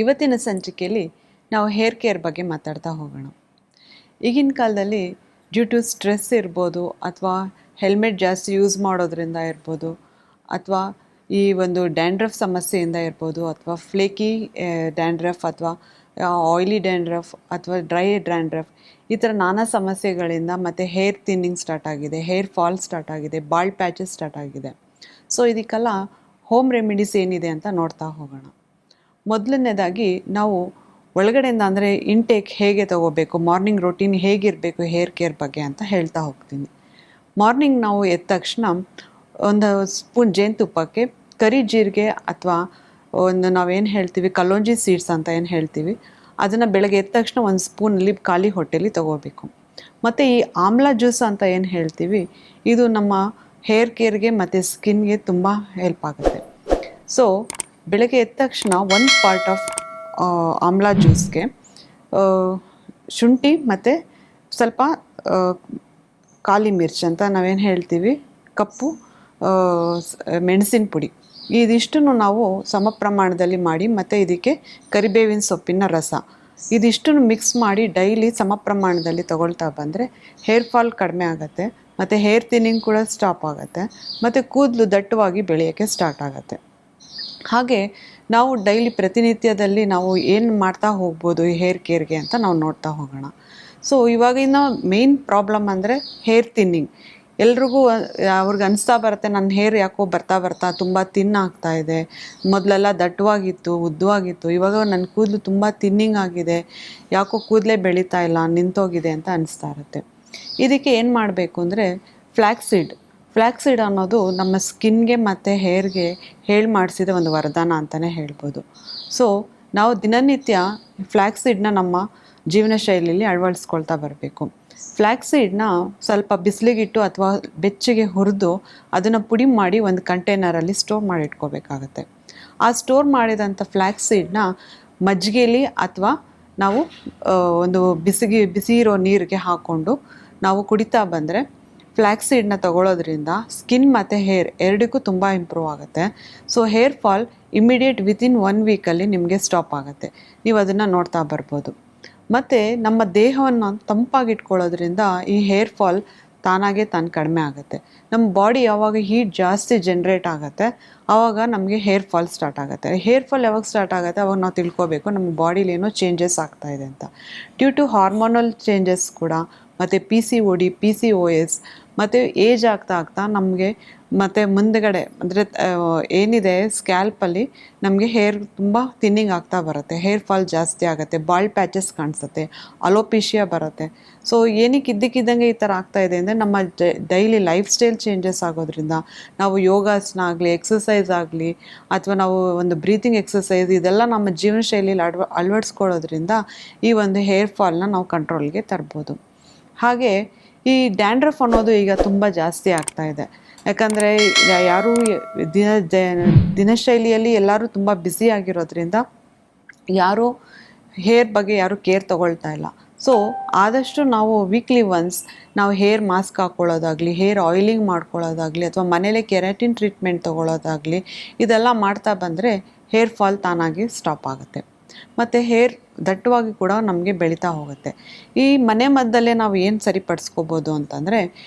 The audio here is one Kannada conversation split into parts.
ಇವತ್ತಿನ ಸಂಚಿಕೆಯಲ್ಲಿ ನಾವು ಹೇರ್ ಕೇರ್ ಬಗ್ಗೆ ಮಾತಾಡ್ತಾ ಹೋಗೋಣ. ಈಗಿನ ಕಾಲದಲ್ಲಿ ಡ್ಯೂ ಟು ಸ್ಟ್ರೆಸ್ ಇರ್ಬೋದು, ಅಥವಾ ಹೆಲ್ಮೆಟ್ ಜಾಸ್ತಿ ಯೂಸ್ ಮಾಡೋದ್ರಿಂದ ಇರ್ಬೋದು, ಅಥವಾ ಈ ಒಂದು ಡ್ಯಾಂಡ್ರಫ್ ಸಮಸ್ಯೆಯಿಂದ ಇರ್ಬೋದು, ಅಥವಾ ಫ್ಲೇಕಿ ಡ್ಯಾಂಡ್ರಫ್, ಅಥವಾ ಆಯ್ಲಿ ಡ್ಯಾಂಡ್ರಫ್, ಅಥವಾ ಡ್ರೈ ಡ್ಯಾಂಡ್ರಫ್, ಈ ಥರ ನಾನಾ ಸಮಸ್ಯೆಗಳಿಂದ ಮತ್ತು ಹೇರ್ ಥಿನ್ನಿಂಗ್ ಸ್ಟಾರ್ಟ್ ಆಗಿದೆ, ಹೇರ್ ಫಾಲ್ ಸ್ಟಾರ್ಟ್ ಆಗಿದೆ, ಬಾಲ್ಡ್ ಪ್ಯಾಚಸ್ ಸ್ಟಾರ್ಟ್ ಆಗಿದೆ. ಸೊ ಇದಕ್ಕೆಲ್ಲ ಹೋಮ್ ರೆಮಿಡೀಸ್ ಏನಿದೆ ಅಂತ ನೋಡ್ತಾ ಹೋಗೋಣ. ಮೊದಲನೇದಾಗಿ ನಾವು ಒಳಗಡೆಯಿಂದ ಅಂದರೆ ಇಂಟೇಕ್ ಹೇಗೆ ತೊಗೋಬೇಕು, ಮಾರ್ನಿಂಗ್ ರೊಟೀನ್ ಹೇಗಿರಬೇಕು ಹೇರ್ ಕೇರ್ ಬಗ್ಗೆ ಅಂತ ಹೇಳ್ತಾ ಹೋಗ್ತೀನಿ. ಮಾರ್ನಿಂಗ್ ನಾವು ಎದ್ದ ತಕ್ಷಣ ಒಂದು ಸ್ಪೂನ್ ಜೇನುತುಪ್ಪಕ್ಕೆ ಕರಿ ಜೀರಿಗೆ ಅಥವಾ ಒಂದು ನಾವೇನು ಹೇಳ್ತೀವಿ ಕಲ್ಲೊಂಜಿ ಸೀಡ್ಸ್ ಅಂತ ಏನು ಹೇಳ್ತೀವಿ, ಅದನ್ನು ಬೆಳಗ್ಗೆ ಎದ್ದ ತಕ್ಷಣ ಒಂದು ಸ್ಪೂನಲ್ಲಿ ಖಾಲಿ ಹೊಟ್ಟೆಲಿ ತೊಗೋಬೇಕು. ಮತ್ತು ಈ ಆಮ್ಲ ಜ್ಯೂಸ್ ಅಂತ ಏನು ಹೇಳ್ತೀವಿ, ಇದು ನಮ್ಮ ಹೇರ್ ಕೇರ್ಗೆ ಮತ್ತು ಸ್ಕಿನ್ಗೆ ತುಂಬ ಹೆಲ್ಪ್ ಆಗುತ್ತೆ. ಸೊ ಬೆಳಗ್ಗೆ ಎದ್ದ ತಕ್ಷಣ ಒಂದು ಪಾರ್ಟ್ ಆಫ್ ಆಮ್ಲ ಜ್ಯೂಸ್ಗೆ ಶುಂಠಿ ಮತ್ತು ಸ್ವಲ್ಪ ಕಾಲಿ ಮಿರ್ಚಿ ಅಂತ ನಾವೇನು ಹೇಳ್ತೀವಿ ಕಪ್ಪು ಮೆಣಸಿನ ಪುಡಿ, ಇದಿಷ್ಟನ್ನು ನಾವು ಸಮ ಪ್ರಮಾಣದಲ್ಲಿ ಮಾಡಿ ಮತ್ತು ಇದಕ್ಕೆ ಕರಿಬೇವಿನ ಸೊಪ್ಪಿನ ರಸ, ಇದಿಷ್ಟನ್ನು ಮಿಕ್ಸ್ ಮಾಡಿ ಡೈಲಿ ಸಮ ಪ್ರಮಾಣದಲ್ಲಿ ತಗೊಳ್ತಾ ಬಂದರೆ ಹೇರ್ ಫಾಲ್ ಕಡಿಮೆ ಆಗುತ್ತೆ, ಮತ್ತು ಹೇರ್ ಥಿನ್ನಿಂಗ್ ಕೂಡ ಸ್ಟಾಪ್ ಆಗುತ್ತೆ, ಮತ್ತು ಕೂದಲು ದಟ್ಟವಾಗಿ ಬೆಳೆಯೋಕ್ಕೆ ಸ್ಟಾರ್ಟ್ ಆಗುತ್ತೆ. ಹಾಗೆ ನಾವು ಡೈಲಿ ಪ್ರತಿನಿತ್ಯದಲ್ಲಿ ನಾವು ಏನು ಮಾಡ್ತಾ ಹೋಗ್ಬೋದು ಈ ಹೇರ್ ಕೇರ್ಗೆ ಅಂತ ನಾವು ನೋಡ್ತಾ ಹೋಗೋಣ. ಸೊ ಇವಾಗಿನ ಮೇನ್ ಪ್ರಾಬ್ಲಮ್ ಅಂದರೆ ಹೇರ್ ಥಿನ್ನಿಂಗ್. ಎಲ್ರಿಗೂ ಅವ್ರಿಗೆ ಅನಿಸ್ತಾ ಬರುತ್ತೆ, ನನ್ನ ಹೇರ್ ಯಾಕೋ ಬರ್ತಾ ತುಂಬ ಥಿನ್ ಆಗ್ತಾ ಇದೆ, ಮೊದಲೆಲ್ಲ ದಟ್ಟವಾಗಿತ್ತು ಉದ್ದವಾಗಿತ್ತು, ಇವಾಗ ನನ್ನ ಕೂದಲು ತುಂಬ ಥಿನ್ನಿಂಗ್ ಆಗಿದೆ, ಯಾಕೋ ಕೂದಲೇ ಬೆಳೀತಾ ಇಲ್ಲ, ನಿಂತೋಗಿದೆ ಅಂತ ಅನಿಸ್ತಾ ಇರುತ್ತೆ. ಇದಕ್ಕೆ ಏನು ಮಾಡಬೇಕು ಅಂದರೆ ಫ್ಲ್ಯಾಕ್ಸೀಡ್ ಅನ್ನೋದು ನಮ್ಮ ಸ್ಕಿನ್ಗೆ ಮತ್ತು ಹೇರ್ಗೆ ಮಾಡಿಸಿದ ಒಂದು ವರದಾನ ಅಂತಲೇ ಹೇಳ್ಬೋದು. ಸೊ ನಾವು ದಿನನಿತ್ಯ ಫ್ಲ್ಯಾಕ್ಸೀಡ್ನ ನಮ್ಮ ಜೀವನ ಶೈಲಿಯಲ್ಲಿ ಅಳವಡಿಸ್ಕೊಳ್ತಾ ಬರಬೇಕು. ಫ್ಲ್ಯಾಕ್ಸೀಡ್ನ ಸ್ವಲ್ಪ ಬಿಸಿಲಿಗಿಟ್ಟು ಅಥವಾ ಬೆಚ್ಚಗೆ ಹುರಿದು ಅದನ್ನು ಪುಡಿ ಮಾಡಿ ಒಂದು ಕಂಟೈನರಲ್ಲಿ ಸ್ಟೋರ್ ಮಾಡಿ ಇಟ್ಕೋಬೇಕಾಗತ್ತೆ. ಆ ಸ್ಟೋರ್ ಮಾಡಿದಂಥ ಫ್ಲ್ಯಾಕ್ಸೀಡ್ನ ಮಜ್ಜಿಗೆಯಲ್ಲಿ ಅಥವಾ ನಾವು ಒಂದು ಬಿಸಿ ಇರೋ ನೀರಿಗೆ ಹಾಕ್ಕೊಂಡು ನಾವು ಕುಡಿತಾ ಬಂದರೆ ಫ್ಲ್ಯಾಕ್ಸೀಡ್ನ ತಗೊಳ್ಳೋದ್ರಿಂದ ಸ್ಕಿನ್ ಮತ್ತು ಹೇರ್ ಎರಡಕ್ಕೂ ತುಂಬ ಇಂಪ್ರೂವ್ ಆಗುತ್ತೆ. So hair fall immediate within 1 ವೀಕಲ್ಲಿ ನಿಮಗೆ ಸ್ಟಾಪ್ ಆಗುತ್ತೆ. ನೀವು ಅದನ್ನು ನೋಡ್ತಾ ಬರ್ಬೋದು. ಮತ್ತು ನಮ್ಮ ದೇಹವನ್ನು ತಂಪಾಗಿಟ್ಕೊಳ್ಳೋದ್ರಿಂದ ಈ ಹೇರ್ ಫಾಲ್ ತಾನಾಗೆ ಕಡಿಮೆ ಆಗುತ್ತೆ. ನಮ್ಮ ಬಾಡಿ ಯಾವಾಗ ಹೀಟ್ ಜಾಸ್ತಿ ಜನ್ರೇಟ್ ಆಗುತ್ತೆ ಆವಾಗ ನಮಗೆ ಹೇರ್ ಫಾಲ್ ಸ್ಟಾರ್ಟ್ ಆಗುತ್ತೆ. ಹೇರ್ ಫಾಲ್ ಯಾವಾಗ ಸ್ಟಾರ್ಟ್ ಆಗುತ್ತೆ ಅವಾಗ ನಾವು ತಿಳ್ಕೊಬೇಕು ನಮ್ಮ ಬಾಡಿಲಿ ಏನೋ ಚೇಂಜಸ್ ಆಗ್ತಾಯಿದೆ ಅಂತ. ಡ್ಯೂ ಟು ಹಾರ್ಮೋನಲ್ ಚೇಂಜಸ್ ಕೂಡ, ಮತ್ತು PCOD, PCOS, ಮತ್ತು ಏಜ್ ಆಗ್ತಾ ನಮಗೆ ಮತ್ತು ಮುಂದಗಡೆ ಅಂದರೆ ಏನಿದೆ ಸ್ಕ್ಯಾಲ್ಪಲ್ಲಿ ನಮಗೆ ಹೇರ್ ತುಂಬ ಥಿನ್ನಿಂಗ್ ಆಗ್ತಾ ಬರುತ್ತೆ, ಹೇರ್ ಫಾಲ್ ಜಾಸ್ತಿ ಆಗುತ್ತೆ, ಬಾಲ್ಡ್ ಪ್ಯಾಚಸ್ ಕಾಣಿಸುತ್ತೆ, ಅಲೋಪೇಶಿಯಾ ಬರುತ್ತೆ. ಸೊ ಏನಕ್ಕೆ ಇದ್ದಕ್ಕಿದ್ದಂಗೆ ಈ ಥರ ಆಗ್ತಾಯಿದೆ ಅಂದರೆ ನಮ್ಮ ಡೈಲಿ ಲೈಫ್ ಸ್ಟೈಲ್ ಚೇಂಜಸ್ ಆಗೋದ್ರಿಂದ, ನಾವು ಯೋಗಾಸನ ಆಗಲಿ, ಎಕ್ಸಸೈಸ್ ಆಗಲಿ, ಅಥವಾ ನಾವು ಒಂದು ಬ್ರೀತಿಂಗ್ ಎಕ್ಸಸೈಸ್, ಇದೆಲ್ಲ ನಮ್ಮ ಜೀವನ ಶೈಲಿಯಲ್ಲಿ ಅಳವಡಿಸ್ಕೊಳ್ಳೋದ್ರಿಂದ ಈ ಒಂದು ಹೇರ್ ಫಾಲ್ನ ನಾವು ಕಂಟ್ರೋಲ್ಗೆ ತರ್ಬೋದು. ಹಾಗೆ ಈ ಡ್ಯಾಂಡ್ರಫ್ ಅನ್ನೋದು ಈಗ ತುಂಬ ಜಾಸ್ತಿ ಆಗ್ತಾ ಇದೆ. ಯಾಕಂದರೆ ಯಾರೂ ದಿನಶೈಲಿಯಲ್ಲಿ ಎಲ್ಲರೂ ತುಂಬ ಬ್ಯುಸಿ ಆಗಿರೋದ್ರಿಂದ ಯಾರೂ ಹೇರ್ ಬಗ್ಗೆ ಯಾರೂ ಕೇರ್ ತೊಗೊಳ್ತಾ ಇಲ್ಲ. ಸೊ ಆದಷ್ಟು ನಾವು ವೀಕ್ಲಿ ಒನ್ಸ್ ನಾವು ಹೇರ್ ಮಾಸ್ಕ್ ಹಾಕ್ಕೊಳ್ಳೋದಾಗಲಿ, ಹೇರ್ ಆಯಿಲಿಂಗ್ ಮಾಡ್ಕೊಳ್ಳೋದಾಗಲಿ, ಅಥವಾ ಮನೇಲೇ ಕೆರಾಟಿನ್ ಟ್ರೀಟ್ಮೆಂಟ್ ತೊಗೊಳ್ಳೋದಾಗಲಿ, ಇದೆಲ್ಲ ಮಾಡ್ತಾ ಬಂದರೆ ಹೇರ್ ಫಾಲ್ ತಾನಾಗಿ ಸ್ಟಾಪ್ ಆಗುತ್ತೆ. ಮತ್ತು ಹೇರ್ ದಟ್ಟವಾಗಿ ಕೂಡ ನಮಗೆ ಬೆಳೀತಾ ಹೋಗುತ್ತೆ. ಈ ಮನೆ ಮದ್ದಲ್ಲೇ ನಾವು ಏನು ಸರಿಪಡಿಸ್ಕೋಬೋದು ಅಂತಂದರೆ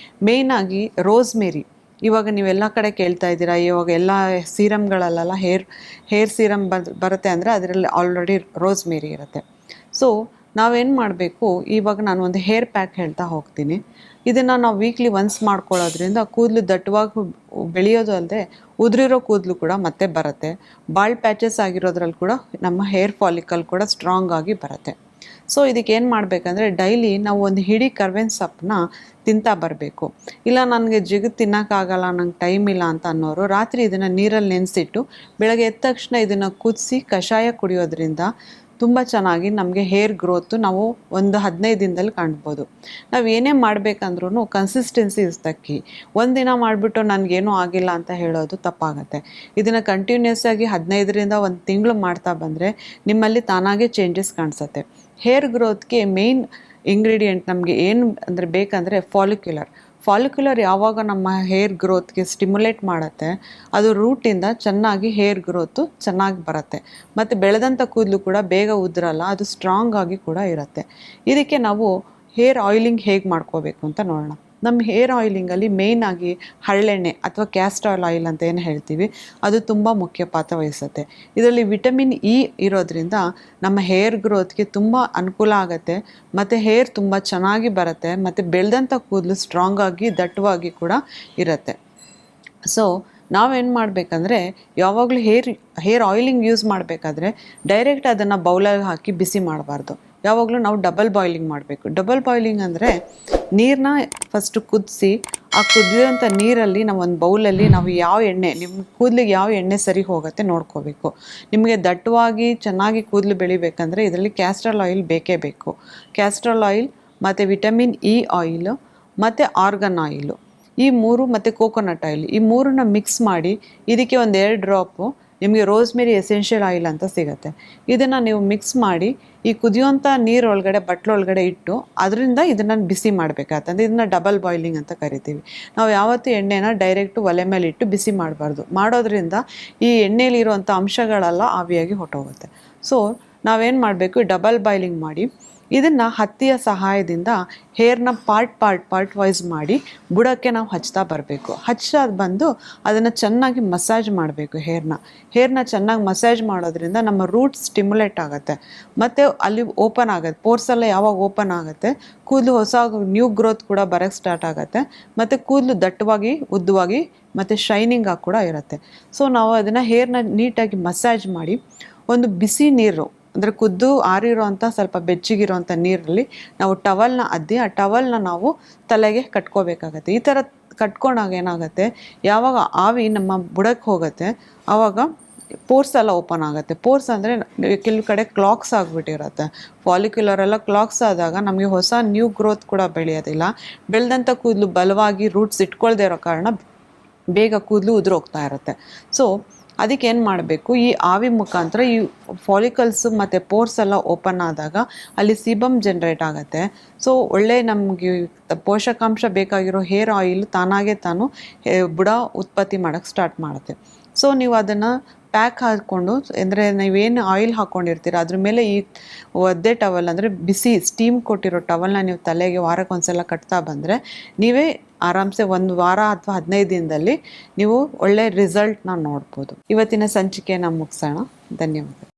ಮೇಯ್ನಾಗಿ ರೋಸ್ಮೇರಿ. ಇವಾಗ ನೀವೆಲ್ಲ ಕಡೆ ಕೇಳ್ತಾ ಇದ್ದೀರಾ, ಇವಾಗ ಎಲ್ಲ ಸೀರಮ್ಗಳಲ್ಲೆಲ್ಲ ಹೇರ್ ಸೀರಮ್ ಬರುತ್ತೆ ಅಂದರೆ ಅದರಲ್ಲಿ ಆಲ್ರೆಡಿ ರೋಸ್ಮೇರಿ ಇರುತ್ತೆ. ಸೊ ನಾವೇನು ಮಾಡಬೇಕು, ಇವಾಗ ನಾನು ಒಂದು ಹೇರ್ ಪ್ಯಾಕ್ ಹೇಳ್ತಾ ಹೋಗ್ತೀನಿ. ಇದನ್ನು ನಾವು ವೀಕ್ಲಿ ಒನ್ಸ್ ಮಾಡ್ಕೊಳ್ಳೋದ್ರಿಂದ ಕೂದಲು ದಟ್ಟವಾಗಿ ಬೆಳೆಯೋದು ಅಲ್ಲದೆ ಉದುರಿರೋ ಕೂದಲು ಕೂಡ ಮತ್ತೆ ಬರುತ್ತೆ. ಬಾಲ್ಡ್ ಪ್ಯಾಚಸ್ ಆಗಿರೋದ್ರಲ್ಲಿ ಕೂಡ ನಮ್ಮ ಹೇರ್ ಫಾಲಿಕಲ್ ಕೂಡ ಸ್ಟ್ರಾಂಗ್ ಆಗಿ ಬರುತ್ತೆ. ಸೊ ಇದಕ್ಕೆ ಏನು ಮಾಡಬೇಕಂದ್ರೆ ಡೈಲಿ ನಾವು ಒಂದು ಹಿಡಿ ಕರ್ಬೇವಿನ ಸೊಪ್ಪನ್ನ ತಿಂತಾ ಬರಬೇಕು. ಇಲ್ಲ ನನಗೆ ಜಿಗಿದು ತಿನ್ನೋಕ್ಕಾಗಲ್ಲ, ನಂಗೆ ಟೈಮ್ ಇಲ್ಲ ಅಂತ ಅನ್ನೋರು ರಾತ್ರಿ ಇದನ್ನು ನೀರಲ್ಲಿ ನೆನೆಸಿಟ್ಟು ಬೆಳಗ್ಗೆ ಎದ್ದ ತಕ್ಷಣ ಇದನ್ನು ಕುದಿಸಿ ಕಷಾಯ ಕುಡಿಯೋದ್ರಿಂದ ತುಂಬ ಚೆನ್ನಾಗಿ ನಮಗೆ ಹೇರ್ ಗ್ರೋತು ನಾವು ಒಂದು 15 ದಿನದಲ್ಲಿ ಕಾಣ್ಬೋದು. ನಾವು ಏನೇ ಮಾಡಬೇಕಂದ್ರೂ ಕನ್ಸಿಸ್ಟೆನ್ಸಿ ಇಸ್ ದ ಕೀ. ಒಂದಿನ ಮಾಡಿಬಿಟ್ಟು ನನಗೇನೂ ಆಗಿಲ್ಲ ಅಂತ ಹೇಳೋದು ತಪ್ಪಾಗುತ್ತೆ. ಇದನ್ನು ಕಂಟಿನ್ಯೂಸ್ ಆಗಿ 15ರಿಂದ 1 ತಿಂಗಳು ಮಾಡ್ತಾ ಬಂದರೆ ನಿಮ್ಮಲ್ಲಿ ತಾನಾಗೇ ಚೇಂಜಸ್ ಕಾಣಿಸುತ್ತೆ. ಹೇರ್ ಗ್ರೋತ್ಗೆ ಮೇನ್ ಇಂಗ್ರೀಡಿಯೆಂಟ್ ನಮಗೆ ಏನು ಅಂದರೆ ಬೇಕಂದರೆ ಫಾಲಿಕ್ಯುಲರ್ ಯಾವಾಗ ನಮ್ಮ ಹೇರ್ ಗ್ರೋತ್ಗೆ ಸ್ಟಿಮ್ಯುಲೇಟ್ ಮಾಡುತ್ತೆ, ಅದು ರೂಟಿಂದ ಚೆನ್ನಾಗಿ ಹೇರ್ ಗ್ರೋತು ಚೆನ್ನಾಗಿ ಬರುತ್ತೆ. ಮತ್ತು ಬೆಳೆದಂಥ ಕೂದಲು ಕೂಡ ಬೇಗ ಉದುರಲ್ಲ, ಅದು ಸ್ಟ್ರಾಂಗ್ ಆಗಿ ಕೂಡ ಇರುತ್ತೆ. ಇದಕ್ಕೆ ನಾವು ಹೇರ್ ಆಯಿಲಿಂಗ್ ಹೇಗೆ ಮಾಡ್ಕೋಬೇಕು ಅಂತ ನೋಡೋಣ. ನಮ್ಮ ಹೇರ್ ಆಯಿಲಿಂಗಲ್ಲಿ ಮೇಯ್ನಾಗಿ ಹರಳೆಣ್ಣೆ ಅಥವಾ ಕ್ಯಾಸ್ಟರ್ ಆಯಿಲ್ ಅಂತ ಏನು ಹೇಳ್ತೀವಿ, ಅದು ತುಂಬ ಮುಖ್ಯ ಪಾತ್ರ ವಹಿಸುತ್ತೆ. ಇದರಲ್ಲಿ ವಿಟಮಿನ್ ಇ ಇರೋದ್ರಿಂದ ನಮ್ಮ ಹೇರ್ ಗ್ರೋತ್ಗೆ ತುಂಬ ಅನುಕೂಲ ಆಗುತ್ತೆ, ಮತ್ತು ಹೇರ್ ತುಂಬ ಚೆನ್ನಾಗಿ ಬರುತ್ತೆ, ಮತ್ತು ಬೆಳೆದಂಥ ಕೂದಲು ಸ್ಟ್ರಾಂಗ್ ಆಗಿ ದಟ್ಟವಾಗಿ ಕೂಡ ಇರುತ್ತೆ. ಸೊ ನಾವೇನು ಮಾಡಬೇಕಂದ್ರೆ, ಯಾವಾಗಲೂ ಹೇರ್ ಆಯಿಲಿಂಗ್ ಯೂಸ್ ಮಾಡಬೇಕಾದ್ರೆ ಡೈರೆಕ್ಟ್ ಅದನ್ನು ಬೌಲಲ್ಲಿ ಹಾಕಿ ಬಿಸಿ ಮಾಡಬಾರ್ದು. ಯಾವಾಗಲೂ ನಾವು ಡಬಲ್ ಬಾಯ್ಲಿಂಗ್ ಮಾಡಬೇಕು. ಡಬಲ್ ಬಾಯ್ಲಿಂಗ್ ಅಂದರೆ ನೀರನ್ನ ಫಸ್ಟು ಕುದಿಸಿ, ಆ ಕುದಿಯೋಂಥ ನೀರಲ್ಲಿ ನಾವು ಒಂದು ಬೌಲಲ್ಲಿ ನಾವು ಯಾವ ಎಣ್ಣೆ, ನಿಮ್ಮ ಕೂದಲಿಗೆ ಯಾವ ಎಣ್ಣೆ ಸರಿ ಹೋಗುತ್ತೆ ನೋಡ್ಕೋಬೇಕು. ನಿಮಗೆ ದಟ್ಟವಾಗಿ ಚೆನ್ನಾಗಿ ಕೂದಲು ಬೆಳಿಬೇಕಂದ್ರೆ ಇದರಲ್ಲಿ ಕ್ಯಾಸ್ಟ್ರಾಲ್ ಆಯಿಲ್ ಬೇಕೇ ಬೇಕು. ಕ್ಯಾಸ್ಟ್ರಾಲ್ ಆಯಿಲ್ ಮತ್ತು ವಿಟಮಿನ್ ಇ ಆಯಿಲು ಮತ್ತು ಆರ್ಗನ್ ಆಯಿಲು, ಈ ಮೂರು, ಮತ್ತು ಕೋಕೋನಟ್ ಆಯಿಲ್, ಈ ಮೂರನ್ನ ಮಿಕ್ಸ್ ಮಾಡಿ ಇದಕ್ಕೆ ಒಂದು 2 ಡ್ರಾಪು ನಿಮಗೆ ರೋಸ್ಮೆರಿ ಎಸೆನ್ಷಿಯಲ್ ಆಯಿಲ್ ಅಂತ ಸಿಗುತ್ತೆ. ಇದನ್ನು ನೀವು ಮಿಕ್ಸ್ ಮಾಡಿ ಈ ಕುದಿಯುವಂಥ ನೀರೊಳಗಡೆ ಬಟ್ಲೊಳಗಡೆ ಇಟ್ಟು ಅದರಿಂದ ಇದನ್ನು ಬಿಸಿ ಮಾಡಬೇಕಾಗ್ತದೆ. ಇದನ್ನು ಡಬಲ್ ಬಾಯ್ಲಿಂಗ್ ಅಂತ ಕರಿತೀವಿ. ನಾವು ಯಾವತ್ತೂ ಎಣ್ಣೆನ ಡೈರೆಕ್ಟು ಒಲೆ ಮೇಲೆ ಇಟ್ಟು ಬಿಸಿ ಮಾಡಬಾರ್ದು. ಮಾಡೋದ್ರಿಂದ ಈ ಎಣ್ಣೆಲಿರುವಂಥ ಅಂಶಗಳೆಲ್ಲ ಆವಿಯಾಗಿ ಹೊಟ್ಟೋಗುತ್ತೆ. ಸೊ ನಾವೇನು ಮಾಡಬೇಕು, ಡಬಲ್ ಬಾಯ್ಲಿಂಗ್ ಮಾಡಿ ಇದನ್ನು ಹತ್ತಿಯ ಸಹಾಯದಿಂದ ಹೇರ್ನ ಪಾರ್ಟ್ ವೈಸ್ ಮಾಡಿ ಬುಡಕ್ಕೆ ನಾವು ಹಚ್ತಾ ಬರಬೇಕು. ಹಚ್ಚೋದು ಬಂದು ಅದನ್ನು ಚೆನ್ನಾಗಿ ಮಸಾಜ್ ಮಾಡಬೇಕು. ಹೇರ್ನ ಚೆನ್ನಾಗಿ ಮಸಾಜ್ ಮಾಡೋದ್ರಿಂದ ನಮ್ಮ ರೂಟ್ ಸ್ಟಿಮ್ಯುಲೇಟ್ ಆಗುತ್ತೆ, ಮತ್ತು ಅಲ್ಲಿ ಓಪನ್ ಆಗುತ್ತೆ. ಪೋರ್ಸ್ ಎಲ್ಲ ಯಾವಾಗ ಓಪನ್ ಆಗುತ್ತೆ, ಕೂದಲು ಹೊಸ ನ್ಯೂ ಗ್ರೋತ್ ಕೂಡ ಬರೋಕ್ಕೆ ಸ್ಟಾರ್ಟ್ ಆಗುತ್ತೆ, ಮತ್ತು ಕೂದಲು ದಟ್ಟವಾಗಿ, ಉದ್ದವಾಗಿ, ಮತ್ತು ಶೈನಿಂಗ್ ಆಗಿ ಕೂಡ ಇರುತ್ತೆ. ಸೊ ನಾವು ಅದನ್ನು ಹೇರ್ನ ನೀಟಾಗಿ ಮಸಾಜ್ ಮಾಡಿ ಒಂದು ಬಿಸಿ ನೀರು, ಅಂದರೆ ಕುದ್ದು ಆರಿರೋಂಥ ಸ್ವಲ್ಪ ಬೆಚ್ಚಗಿರೋಂಥ ನೀರಲ್ಲಿ ನಾವು ಟವಲ್ನ ಅದ್ದಿ ಆ ಟವಲ್ನ ನಾವು ತಲೆಗೆ ಕಟ್ಕೋಬೇಕಾಗತ್ತೆ. ಈ ಥರ ಕಟ್ಕೊಂಡಾಗ ಏನಾಗುತ್ತೆ, ಯಾವಾಗ ಆವಿ ನಮ್ಮ ಬುಡಕ್ಕೆ ಹೋಗುತ್ತೆ ಆವಾಗ ಪೋರ್ಸ್ ಎಲ್ಲ ಓಪನ್ ಆಗುತ್ತೆ. ಪೋರ್ಸ್ ಅಂದರೆ ಕೆಲವು ಕಡೆ ಕ್ಲಾಕ್ಸ್ ಆಗಿಬಿಟ್ಟಿರುತ್ತೆ. ಫಾಲಿಕ್ಯುಲರೆಲ್ಲ ಕ್ಲಾಕ್ಸ್ ಆದಾಗ ನಮಗೆ ಹೊಸ ನ್ಯೂ ಗ್ರೋತ್ ಕೂಡ ಬೆಳೆಯೋದಿಲ್ಲ. ಬೆಳೆದಂಥ ಕೂದಲು ಬಲವಾಗಿ ರೂಟ್ಸ್ ಇಟ್ಕೊಳ್ದೇ ಇರೋ ಕಾರಣ ಬೇಗ ಕೂದಲು ಉದುರೋಗ್ತಾ ಇರುತ್ತೆ. ಸೊ ಅದಕ್ಕೆ ಏನು ಮಾಡಬೇಕು, ಈ ಆವಿ ಮುಖಾಂತರ ಈ ಫಾಲಿಕಲ್ಸು ಮತ್ತು ಪೋರ್ಸ್ ಎಲ್ಲ ಓಪನ್ ಆದಾಗ ಅಲ್ಲಿ ಸೀಬಮ್ ಜನ್ರೇಟ್ ಆಗುತ್ತೆ. ಸೊ ಒಳ್ಳೆ ನಮಗೆ ಪೋಷಕಾಂಶ ಬೇಕಾಗಿರೋ ಹೇರ್ ಆಯಿಲ್ ತಾನಾಗೆ ತಾನು ಬುಡ ಉತ್ಪತ್ತಿ ಮಾಡೋಕ್ಕೆ ಸ್ಟಾರ್ಟ್ ಮಾಡುತ್ತೆ. ಸೊ ನೀವು ಅದನ್ನು ಪ್ಯಾಕ್ ಹಾಕ್ಕೊಂಡು, ಅಂದರೆ ನೀವೇನು ಆಯಿಲ್ ಹಾಕ್ಕೊಂಡಿರ್ತೀರ ಅದ್ರ ಮೇಲೆ ಈ ಒದ್ದೆ ಟವಲ್, ಅಂದರೆ ಬಿಸಿ ಸ್ಟೀಮ್ ಕೊಟ್ಟಿರೋ ಟವಲ್ನ ನೀವು ತಲೆಗೆ ವಾರಕ್ಕೊಂದ್ಸಲ ಕಟ್ತಾ ಬಂದರೆ ನೀವೇ ಆರಾಮ್ಸೆ 1 ವಾರ ಅಥವಾ 15 ದಿನದಲ್ಲಿ ನೀವು ಒಳ್ಳೆ ರಿಸಲ್ಟ್ನ ನೋಡ್ಬೋದು. ಇವತ್ತಿನ ಸಂಚಿಕೆಯನ್ನು ಮುಗಿಸೋಣ. ಧನ್ಯವಾದ.